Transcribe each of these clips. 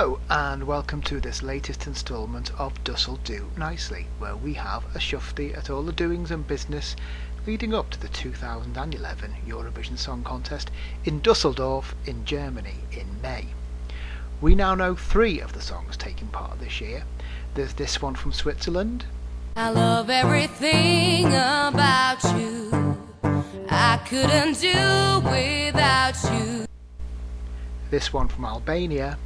Hello and welcome to this latest instalment of Dussel Do Nicely, where we have a shufti at all the doings and business leading up to the 2011 Eurovision Song Contest in Dusseldorf in Germany in May. We now know 3 of the songs taking part this year. There's this one from Switzerland. I love everything about you. I couldn't do without you. This one from Albania.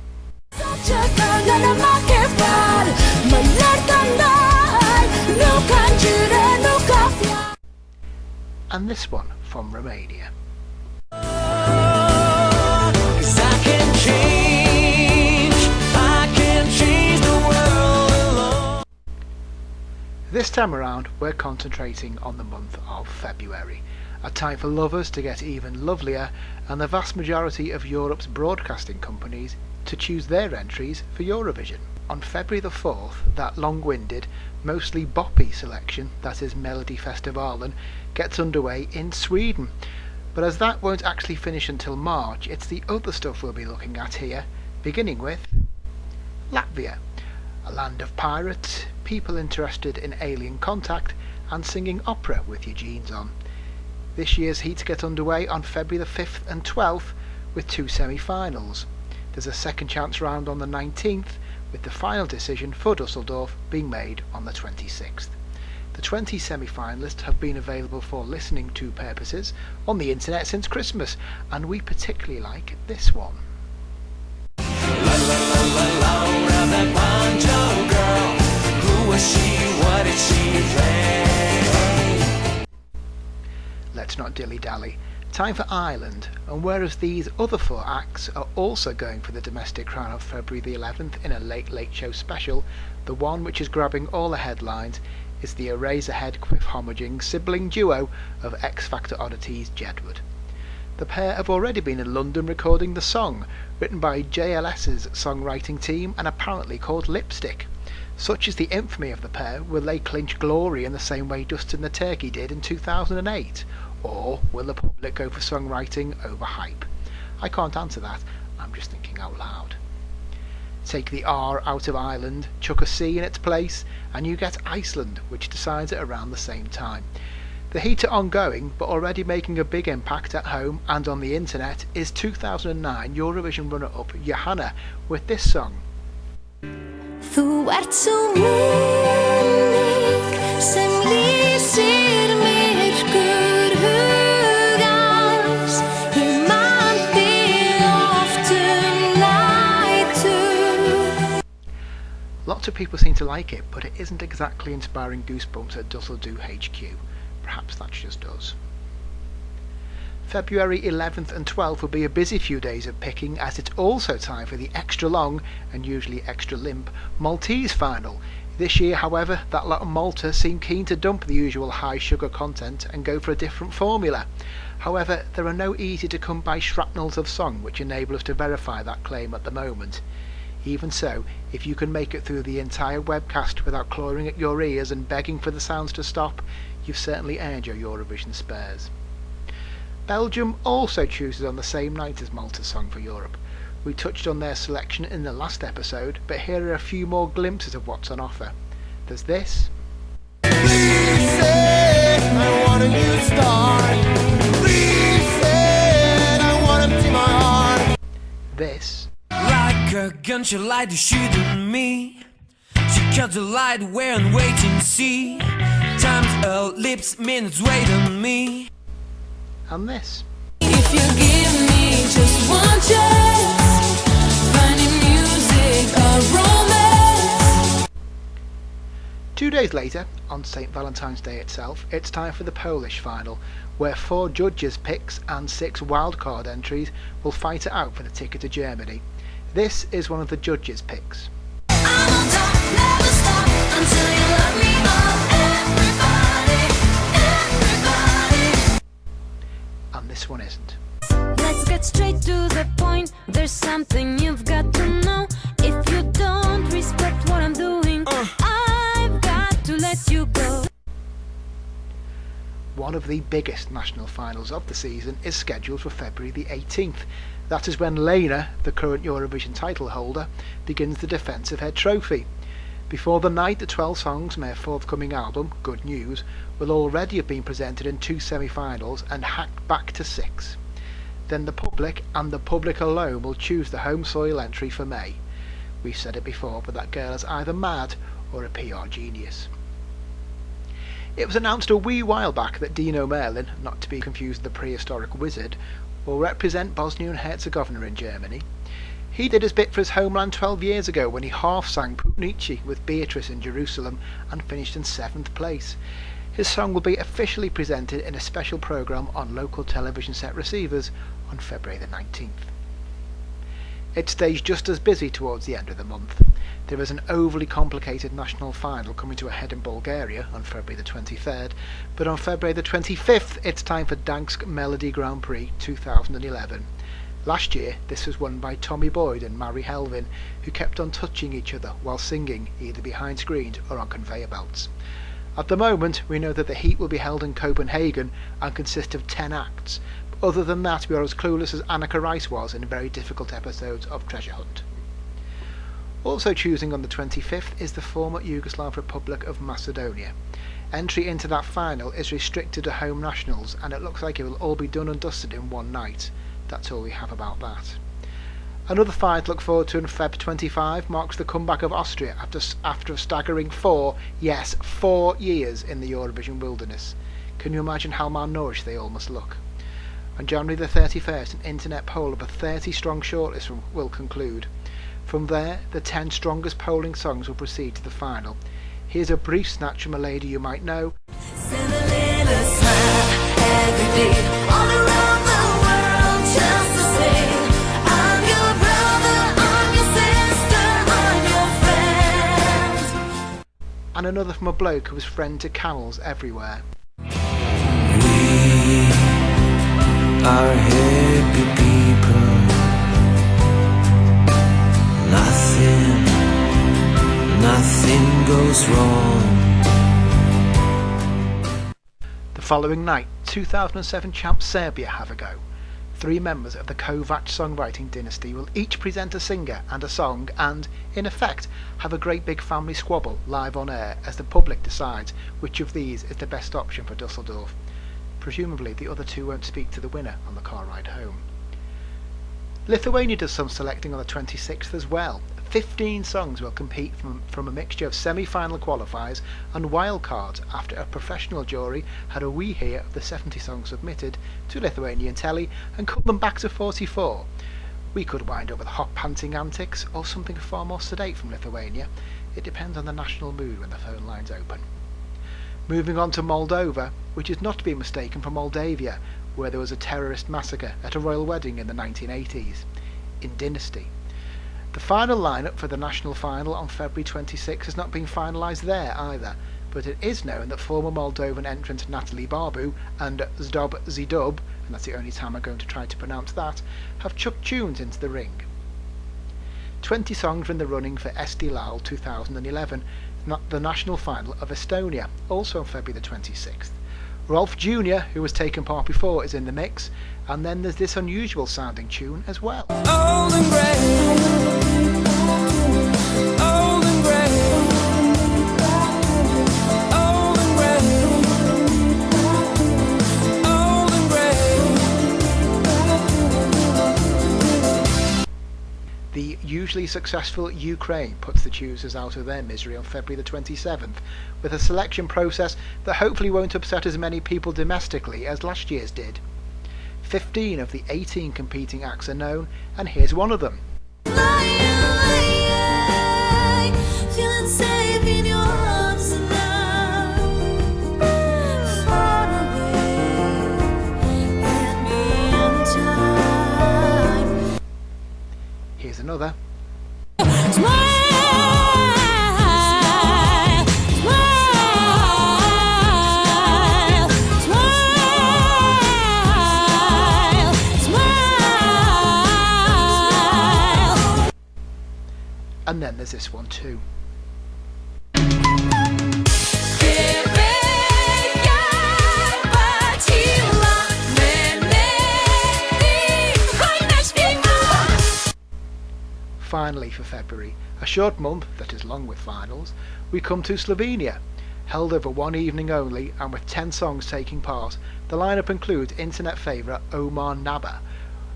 And this one from Romania. This time around we're concentrating on the month of February, a time for lovers to get even lovelier and the vast majority of Europe's broadcasting companies to choose their entries for Eurovision. On February the 4th, that long-winded, mostly boppy selection, that is Melodifestivalen, gets underway in Sweden. But as that won't actually finish until March, it's the other stuff we'll be looking at here, beginning with Latvia, a land of pirates, people interested in alien contact, and singing opera with your jeans on. This year's heats get underway on February the 5th and 12th with 2 semi-finals. There's a second chance round on the 19th, with the final decision for Dusseldorf being made on the 26th. The 20 semi-finalists have been available for listening to purposes on the internet since Christmas, and we particularly like this one. Let's not dilly-dally. Time for Ireland, and whereas these other 4 acts are also going for the domestic crown of February the 11th in a late show special, the one which is grabbing all the headlines is the Eraserhead quiff-homaging sibling duo of X Factor oddities Jedward. The pair have already been in London recording the song, written by JLS's songwriting team and apparently called Lipstick. Such is the infamy of the pair, will they clinch glory in the same way Dustin the Turkey did in 2008? Or will the public go for songwriting over hype? I can't answer that, I'm just thinking out loud. Take the R out of Ireland, chuck a C in its place, and you get Iceland, which decides at around the same time. The heat are ongoing, but already making a big impact at home and on the internet is 2009 Eurovision runner-up Johanna with this song. Þú ert svo minning sem lýsir myrkur hugans. Ég man þig oft nætur. Lots of people seem to like it, but it isn't exactly inspiring goosebumps at Dussel Do HQ. Perhaps that's just us. February 11th and 12th will be a busy few days of picking, as it's also time for the extra long, and usually extra limp, Maltese final. This year, however, that lot of Malta seem keen to dump the usual high sugar content and go for a different formula. However, there are no easy to come by shrapnels of song which enable us to verify that claim at the moment. Even so, if you can make it through the entire webcast without clawing at your ears and begging for the sounds to stop, you've certainly earned your Eurovision spares. Belgium also chooses on the same night as Malta's Song for Europe. We touched on their selection in the last episode, but here are a few more glimpses of what's on offer. There's this. Please say I want a new start. Please say I want to see my heart. This. Like a gunshot light shooting me. She cut the light, wear and wait and see. Time's her lips, minutes wait on me. And this. If you give me just one chance, finding music or romance. 2 days later, on St. Valentine's Day itself, it's time for the Polish final, where 4 judges' picks and 6 wildcard entries will fight it out for the ticket to Germany. This is one of the judges' picks. I won't stop, never stop until you let me know. Everybody. And this one isn't. Let's get straight to the point. There's something you've got to know. If you don't respect what I'm doing, I've got to let you go. One of the biggest national finals of the season is scheduled for February the 18th. That is when Lena, the current Eurovision title holder, begins the defence of her trophy. Before the night, the 12 songs from her forthcoming album, Good News, will already have been presented in 2 semi-finals and hacked back to 6. Then the public, and the public alone, will choose the home soil entry for May. We've said it before, but that girl is either mad or a PR genius. It was announced a wee while back that Dino Merlin, not to be confused with the prehistoric wizard, will represent Bosnia and Herzegovina in Germany. He did his bit for his homeland 12 years ago when he half-sang Putnici with Beatrice in Jerusalem and finished in 7th place. His song will be officially presented in a special programme on local television set receivers on February the 19th. It stays just as busy towards the end of the month. There is an overly complicated national final coming to a head in Bulgaria on February the 23rd, but on February the 25th it's time for Gdansk Melody Grand Prix 2011. Last year this was won by Tommy Boyd and Mari Helvin, who kept on touching each other while singing either behind screens or on conveyor belts. At the moment we know that the heat will be held in Copenhagen and consist of 10 acts. Other than that, we are as clueless as Annika Rice was in very difficult episodes of Treasure Hunt. Also choosing on the 25th is the former Yugoslav Republic of Macedonia. Entry into that final is restricted to home nationals, and it looks like it will all be done and dusted in one night. That's all we have about that. Another fight to look forward to in Feb 25 marks the comeback of Austria after a staggering 4 years in the Eurovision wilderness. Can you imagine how malnourished they all must look? On January the 31st, an internet poll of a 30-strong shortlist will conclude. From there, the 10 strongest polling songs will proceed to the final. Here's a brief snatch from a lady you might know. Send a little smile every day all around the world just to say I'm your brother, I'm your sister, I'm your friend. And another from a bloke who was friend to camels everywhere. Are happy people. Nothing goes wrong. The following night, 2007 champ Serbia have a go. 3 members of the Kovac songwriting dynasty will each present a singer and a song and, in effect, have a great big family squabble live on air as the public decides which of these is the best option for Dusseldorf. Presumably the other 2 won't speak to the winner on the car ride home. Lithuania does some selecting on the 26th as well. 15 songs will compete from a mixture of semi-final qualifiers and wildcards after a professional jury had a wee hear of the 70 songs submitted to Lithuanian telly and cut them back to 44. We could wind up with hot panting antics or something far more sedate from Lithuania. It depends on the national mood when the phone lines open. Moving on to Moldova, which is not to be mistaken for Moldavia, where there was a terrorist massacre at a royal wedding in the 1980s. In Dynasty. The final lineup for the national final on February 26 has not been finalised there either, but it is known that former Moldovan entrant Natalie Barbu and Zdob Zidub, and that's the only time I'm going to try to pronounce that, have chucked tunes into the ring. 20 songs are in the running for Esti Lal 2011, the national final of Estonia, also on February the 26th. Rolf Jr., who has taken part before, is in the mix, and then there's this unusual sounding tune as well. Old and grey, old and grey, old and grey, old and grey. The usually successful Ukraine puts the choosers out of their misery on February the 27th, with a selection process that hopefully won't upset as many people domestically as last year's did. 15 of the 18 competing acts are known, and here's one of them. Feeling safe in your arms now. Far away, let me in time. Here's another. Smile, smile, smile, smile. And then there's this one too. Хотіла мене, ти хай не співай. finally for February, a short month that is long with finals, we come to Slovenia. Held over one evening only and with 10 songs taking part, the lineup includes internet favourite Omar Naba,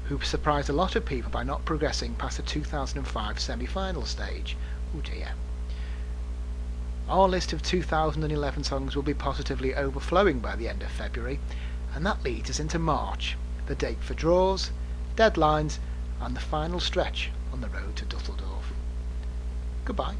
who surprised a lot of people by not progressing past the 2005 semi-final stage. Oh dear. Our list of 2011 songs will be positively overflowing by the end of February, and that leads us into March, the date for draws, deadlines, and the final stretch on the road to Dusseldorf. Goodbye.